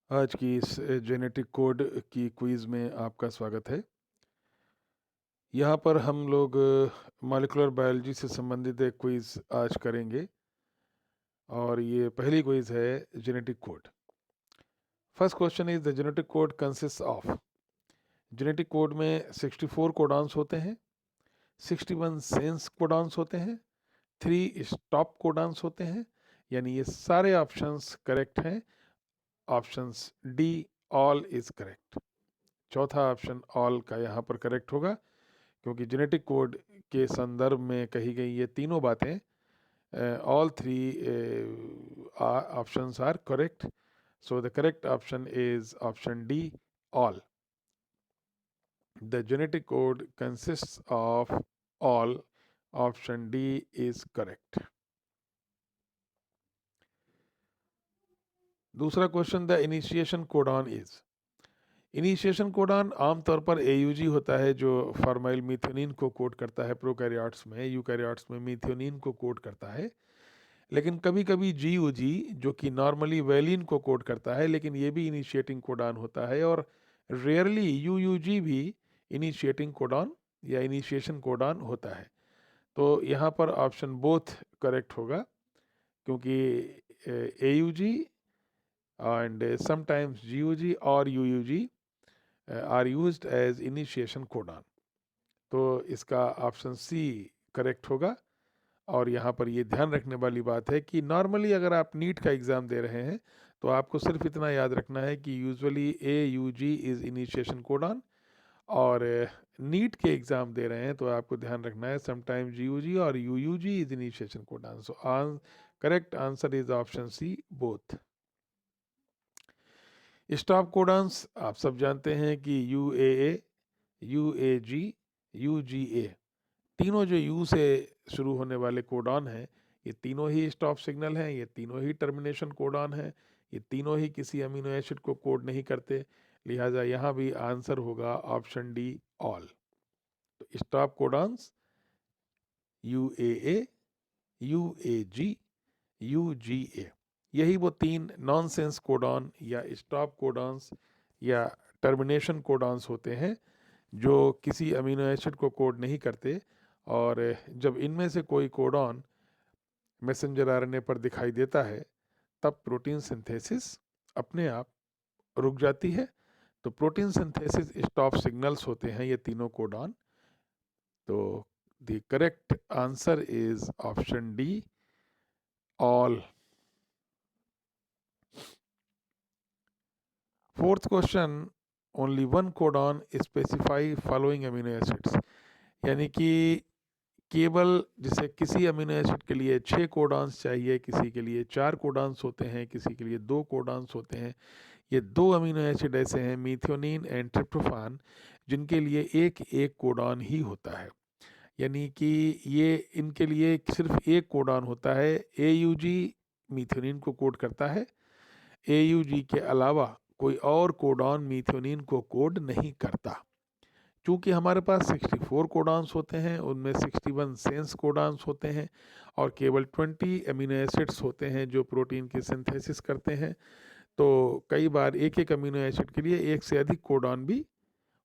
आज की इस जेनेटिक कोड की क्विज़ में आपका स्वागत है। यहाँ पर हम लोग मॉलिक्यूलर बायोलॉजी से संबंधित एक क्विज़ आज करेंगे और ये पहली क्विज़ है genetic code. First question is the genetic code consist of. Genetic code में 64 कोडॉन्स होते हैं, 61 सेंस कोडॉन्स होते हैं, 3 स्टॉप कोडॉन्स होते हैं, यानी ये सारे ऑप्शंस करेक्ट हैं। Options D all is correct. चौथा ऑप्शन ऑल का यहाँ पर करेक्ट होगा क्योंकि जेनेटिक कोड के संदर्भ में कही गई ये तीनों बातें, all three options are correct, so the correct option is option D all. The genetic code consists of all, option D is correct. दूसरा question, the initiation codon is. Initiation codon आमतौर पर AUG होता है जो formyl मीथ्योनिन को code करता है prokaryotes में। यूकैरियोट्स में मीथ्योनिन को कोड करता है, लेकिन कभी कभी GUG जो कि नॉर्मली वैलिन को कोड करता है, लेकिन ये भी इनिशिएटिंग कोडॉन होता है। और रेयरली UUG भी इनिशिएटिंग कोडॉन या इनिशिएशन कोडॉन होता है। तो यहाँ पर ऑप्शन बोथ करेक्ट होगा क्योंकि AUG and sometimes GUG or UUG are used as initiation codon। तो इसका ऑप्शन सी करेक्ट होगा। और यहाँ पर ये ध्यान रखने वाली बात है कि नॉर्मली अगर आप नीट का एग्ज़ाम दे रहे हैं तो आपको सिर्फ इतना याद रखना है कि usually AUG is initiation codon, और नीट के एग्ज़ाम दे रहे हैं तो आपको ध्यान रखना है समटाइम GUG और UUG is initiation codon. So correct answer is option C both. Stop codons आप सब जानते हैं कि UAA, UAG, UGA, तीनों जो U से शुरू होने वाले कोडॉन हैं, ये तीनों ही स्टॉप सिग्नल हैं, ये तीनों ही टर्मिनेशन कोडॉन हैं, ये तीनों ही किसी अमीनो एसिड को कोड नहीं करते। लिहाजा यहाँ भी आंसर होगा ऑप्शन डी ऑल। तो stop codons UAA, UAG, UGA, यही वो तीन नॉनसेंस कोडॉन या स्टॉप कोडॉन्स या टर्मिनेशन कोडॉन्स होते हैं जो किसी अमीनो एसिड को कोड नहीं करते। और जब इनमें से कोई कोडॉन मैसेंजर RNA पर दिखाई देता है तब प्रोटीन सिंथेसिस अपने आप रुक जाती है। तो प्रोटीन सिंथेसिस स्टॉप सिग्नल्स होते हैं ये तीनों कोडॉन। तो the correct answer is option D all. Fourth question, only one codon specify following amino acids, यानी कि केवल जिसे किसी अमीनो एसिड के लिए 6 कोडॉन्स चाहिए, किसी के लिए 4 कोडॉन्स होते हैं, किसी के लिए 2 कोडॉन्स होते हैं। ये 2 अमीनो एसिड ऐसे हैं, मीथियोनिन एंड ट्रिप्टोफान, जिनके लिए एक एक कोडॉन ही होता है। यानी कि ये इनके लिए सिर्फ एक कोडॉन होता है। AUG मीथियोनिन को कोड करता है, AUG के अलावा कोई और कोडॉन मीथियोनिन को कोड नहीं करता। चूँकि हमारे पास 64 कोडॉन्स होते हैं, उनमें 61 सेंस कोडॉन्स होते हैं और केवल 20 अमीनो एसिड्स होते हैं जो प्रोटीन की सिंथेसिस करते हैं। तो कई बार एक एक अमीनो एसिड के लिए एक से अधिक कोडॉन भी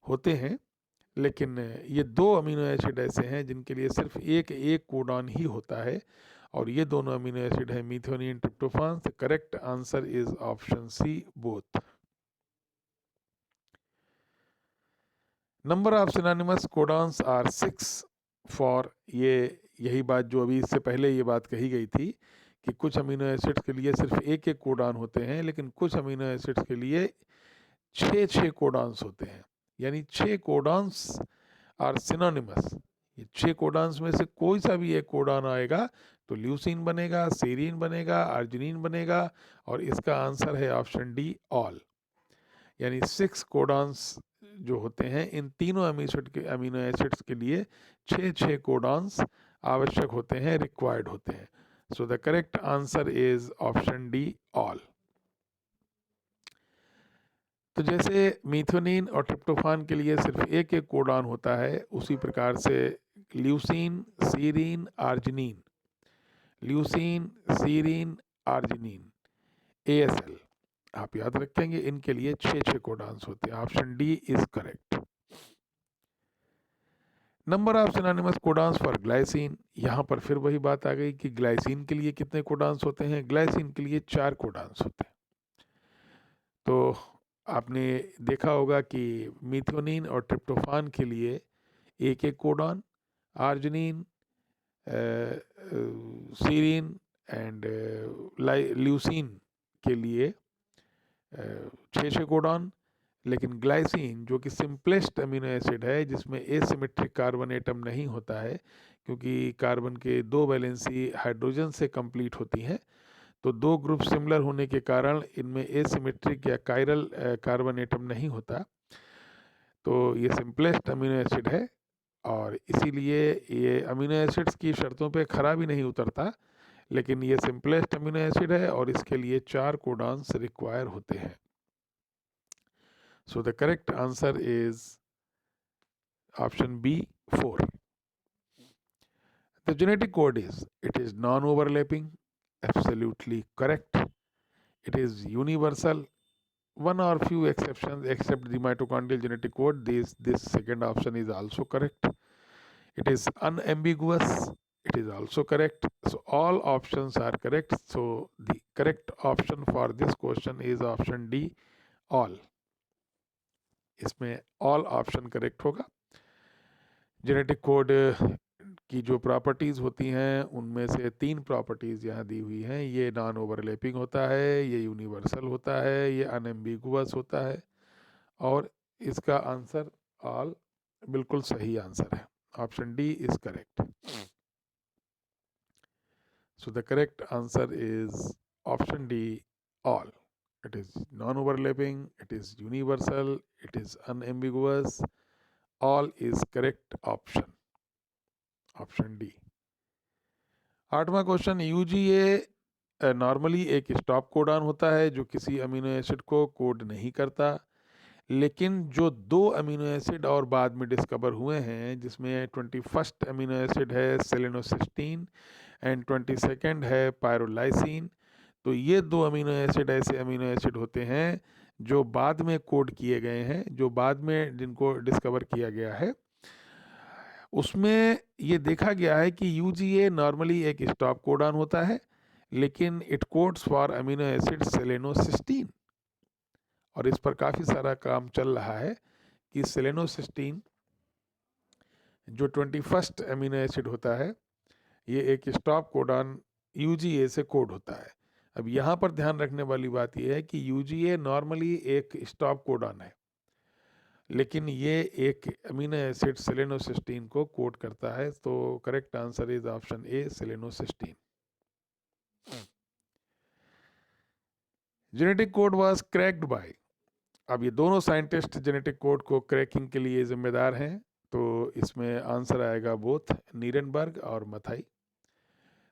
होते हैं, लेकिन ये 2 अमीनो एसिड ऐसे हैं जिनके लिए सिर्फ एक एक कोडॉन ही होता है, और ये दोनों अमीनो एसिड हैं methionine, tryptophan. The correct answer is option C both. Number of synonymous codons are 6 for, ये यही बात जो अभी इससे पहले ये बात कही गई थी कि कुछ अमीनो एसिड्स के लिए सिर्फ एक एक कोडॉन होते हैं, लेकिन कुछ अमीनो एसिड्स के लिए 6 कोडॉन्स होते हैं, यानी 6 कोडॉन्स आर सिनोनिमस। ये 6 कोडॉन्स में से कोई सा भी एक कोडॉन आएगा तो ल्यूसीन बनेगा, सीरीन बनेगा, अर्जिनिन बनेगा, और इसका आंसर है ऑप्शन डी ऑल। यानी 6 कोडॉन्स जो होते हैं इन तीनों अमीनो एसिड्स के लिए 6 कोडॉन्स आवश्यक होते हैं, रिक्वायर्ड होते हैं। सो the correct answer is option D all. तो जैसे मीथोनिन और ट्रिप्टोफान के लिए सिर्फ एक एक कोडॉन होता है, उसी प्रकार से leucine, serine, arginine, leucine, serine, arginine, ASL, आप याद रखेंगे इनके लिए 6 कोडान्स होते हैं। Option D is correct. Number of synonymous codons for glycine, यहाँ पर फिर वही बात आ गई कि ग्लाइसिन के लिए कितने कोडान्स होते हैं। ग्लाइसिन के लिए 4 कोडान्स होते हैं। तो आपने देखा होगा कि मिथ्योनिन और ट्रिप्टोफान के लिए एक एक codon, arginine, serine and leucine के लिए 6 कोडान। लेकिन ग्लाइसिन जो कि सिंपलेस्ट अमीनो एसिड है, जिसमें एसिमेट्रिक कार्बन एटम नहीं होता है, क्योंकि कार्बन के 2 वैलेंसी हाइड्रोजन से कंप्लीट होती हैं, तो 2 ग्रुप सिमिलर होने के कारण इनमें एसिमेट्रिक या कायरल कार्बन एटम नहीं होता। तो ये सिंपलेस्ट अमीनो एसिड है और इसीलिए ये अमीनो एसिड्स की शर्तों पे खरा भी नहीं उतरता, लेकिन ये सिंपलेस्ट अमीनो एसिड है और इसके लिए 4 कोडान्स रिक्वायर होते हैं। So the correct answer is option B, 4. The genetic code is, it is non-overlapping, absolutely correct. It is universal, one or few exceptions except the mitochondrial genetic code. This second option is also correct. It is unambiguous, it is also correct. So all options are correct. So the correct option for this question is option D, all. इसमें all option correct होगा। Genetic code की जो properties होती हैं उनमें से 3 properties यहाँ दी हुई हैं। ये नॉन ओवरलैपिंग होता है, ये यूनिवर्सल होता है, ये अनएम्बिगुअस होता है, और इसका आंसर ऑल बिल्कुल सही आंसर है। Option D is correct. So the correct answer is option D, all. It is non-overlapping, it is universal, it is unambiguous, all is correct option. Option D. 8वां question, UGA normally एक stop codon होता है जो किसी amino acid को code नहीं करता, लेकिन जो 2 अमीनो एसिड और बाद में डिस्कवर हुए हैं, जिसमें 21st अमीनो एसिड है सेलेनोसिस्टीन एंड 22nd है पायरोलाइसिन, तो ये 2 अमीनो एसिड ऐसे अमीनो एसिड होते हैं जो बाद में कोड किए गए हैं, जो बाद में जिनको डिस्कवर किया गया है। उसमें ये देखा गया है कि यूजीए नॉर्मली एक स्टॉप कोडान होता है, लेकिन it codes for amino acid selenocysteine, और इस पर काफ़ी सारा काम चल रहा है कि सेलेनोसिस्टीन जो 21st अमीनो एसिड होता है, ये एक स्टॉप कोडान यूजीए से कोड होता है। अब यहाँ पर ध्यान रखने वाली बात यह है कि यूजीए नॉर्मली एक स्टॉप कोडान है, लेकिन ये एक अमीनो एसिड सेलेनोसिस्टीन को कोड करता है। तो correct answer is option A, selenocysteine. Genetic code was cracked by, अब ये दोनों साइंटिस्ट जेनेटिक कोड को क्रैकिंग के लिए जिम्मेदार हैं, तो इसमें आंसर आएगा बोथ नीरेनबर्ग और मथाई।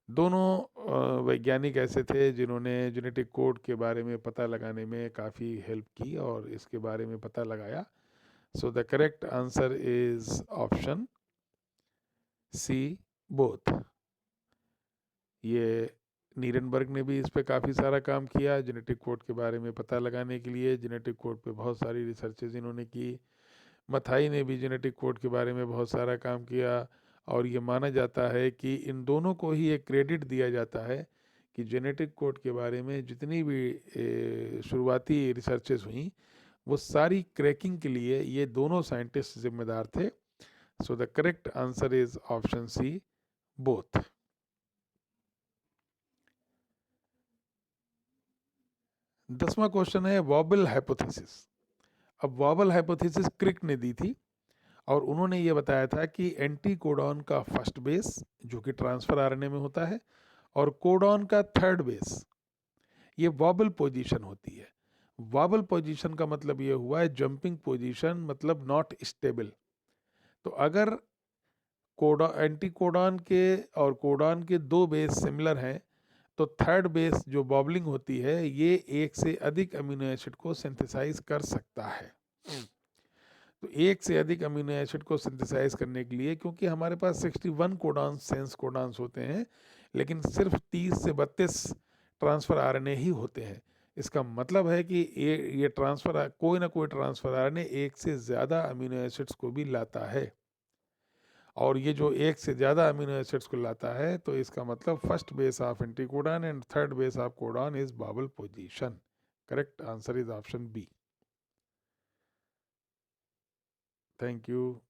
दोनों वैज्ञानिक ऐसे थे जिन्होंने जेनेटिक कोड के बारे में पता लगाने में काफ़ी हेल्प की और इसके बारे में पता लगाया। So the correct answer is option C, both. ये नीरेनबर्ग ने भी इस पे काफ़ी सारा काम किया जेनेटिक कोड के बारे में पता लगाने के लिए। जेनेटिक कोड पे बहुत सारी रिसर्चेज इन्होंने की। मथाई ने भी जेनेटिक कोड के बारे में बहुत सारा काम किया, और ये माना जाता है कि इन दोनों को ही एक क्रेडिट दिया जाता है कि जेनेटिक कोड के बारे में जितनी भी शुरुआती रिसर्चेस हुई, वो सारी क्रैकिंग के लिए ये दोनों साइंटिस्ट जिम्मेदार थे। So the correct answer is option C, both. दसवां क्वेश्चन है वॉबल हाइपोथेसिस। अब वॉबल हाइपोथेसिस क्रिक ने दी थी, और उन्होंने ये बताया था कि एंटी कोडॉन का फर्स्ट बेस जो कि ट्रांसफर आरएनए में होता है, और कोडॉन का थर्ड बेस, ये वॉबल पोजीशन होती है। वॉबल पोजीशन का मतलब ये हुआ है जंपिंग पोजीशन, मतलब नॉट स्टेबल। तो अगर एंटी कोडॉन के और कोडॉन के 2 बेस सिमिलर हैं, तो थर्ड बेस जो वॉबलिंग होती है, ये एक से अधिक अमीनो एसिड को सिंथेसाइज कर सकता है। तो एक से अधिक अमीनो एसिड को सिंथेसाइज करने के लिए, क्योंकि हमारे पास 61 कोडान्स सेंस कोडान्स होते हैं, लेकिन सिर्फ 30 से 32 ट्रांसफर आरएनए ही होते हैं, इसका मतलब है कि ये ट्रांसफ़र कोई ना कोई ट्रांसफ़र आरएनए एक से ज़्यादा अमीनो एसिड्स को भी लाता है, और ये जो एक से ज़्यादा अमीनो एसिड्स को लाता है, तो इसका मतलब first base of anticodon and third base of codon is wobble position. Correct answer is option B. Thank you.